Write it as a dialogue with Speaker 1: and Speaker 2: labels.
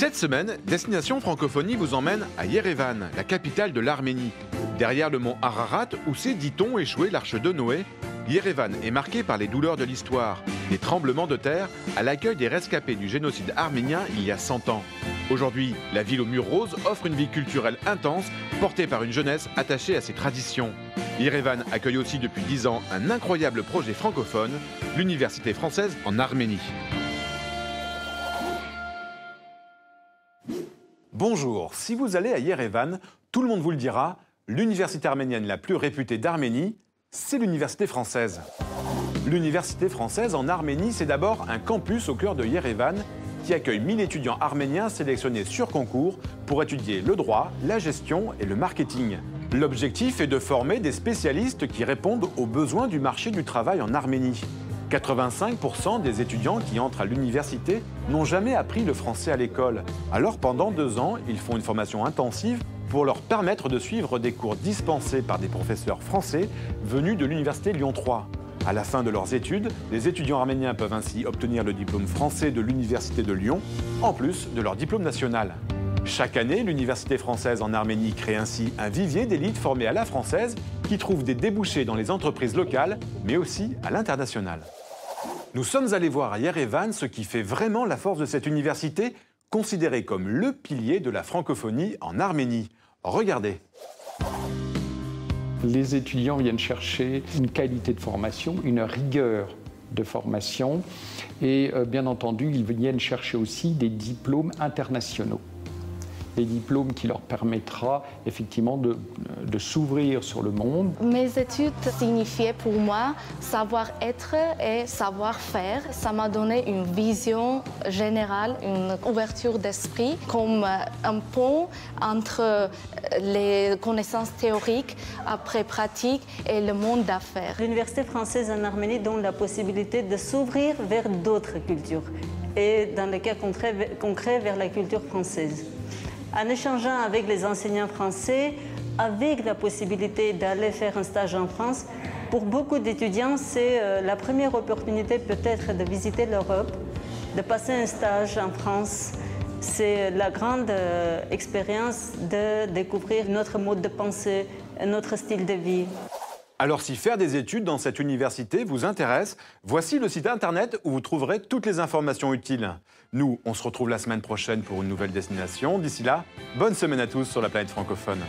Speaker 1: Cette semaine, Destination Francophonie vous emmène à Yerevan, la capitale de l'Arménie. Derrière le mont Ararat, où s'est, dit-on, échoué l'arche de Noé, Yerevan est marqué par les douleurs de l'histoire, des tremblements de terre à l'accueil des rescapés du génocide arménien il y a 100 ans. Aujourd'hui, la ville aux murs roses offre une vie culturelle intense, portée par une jeunesse attachée à ses traditions. Yerevan accueille aussi depuis 10 ans un incroyable projet francophone, l'Université française en Arménie. Bonjour, si vous allez à Yerevan, tout le monde vous le dira, l'université arménienne la plus réputée d'Arménie, c'est l'université française. L'université française en Arménie, c'est d'abord un campus au cœur de Yerevan qui accueille 1000 étudiants arméniens sélectionnés sur concours pour étudier le droit, la gestion et le marketing. L'objectif est de former des spécialistes qui répondent aux besoins du marché du travail en Arménie. 85% des étudiants qui entrent à l'université n'ont jamais appris le français à l'école. Alors pendant 2 ans, ils font une formation intensive pour leur permettre de suivre des cours dispensés par des professeurs français venus de l'université Lyon 3. À la fin de leurs études, les étudiants arméniens peuvent ainsi obtenir le diplôme français de l'université de Lyon, en plus de leur diplôme national. Chaque année, l'université française en Arménie crée ainsi un vivier d'élite formé à la française qui trouve des débouchés dans les entreprises locales, mais aussi à l'international. Nous sommes allés voir à Yerevan ce qui fait vraiment la force de cette université, considérée comme le pilier de la francophonie en Arménie. Regardez.
Speaker 2: Les étudiants viennent chercher une qualité de formation, une rigueur de formation et bien entendu, ils viennent chercher aussi des diplômes internationaux. Des diplômes qui leur permettra effectivement de s'ouvrir sur le monde.
Speaker 3: Mes études signifiaient pour moi savoir-être et savoir-faire. Ça m'a donné une vision générale, une ouverture d'esprit, comme un pont entre les connaissances théoriques, après pratiques et le monde d'affaires.
Speaker 4: L'Université française en Arménie donne la possibilité de s'ouvrir vers d'autres cultures et dans le cas concret vers la culture française. En échangeant avec les enseignants français, avec la possibilité d'aller faire un stage en France, pour beaucoup d'étudiants, c'est la première opportunité peut-être de visiter l'Europe, de passer un stage en France. C'est la grande expérience de découvrir notre mode de pensée, notre style de vie.
Speaker 1: Alors si faire des études dans cette université vous intéresse, voici le site internet où vous trouverez toutes les informations utiles. Nous, on se retrouve la semaine prochaine pour une nouvelle destination. D'ici là, bonne semaine à tous sur la planète francophone.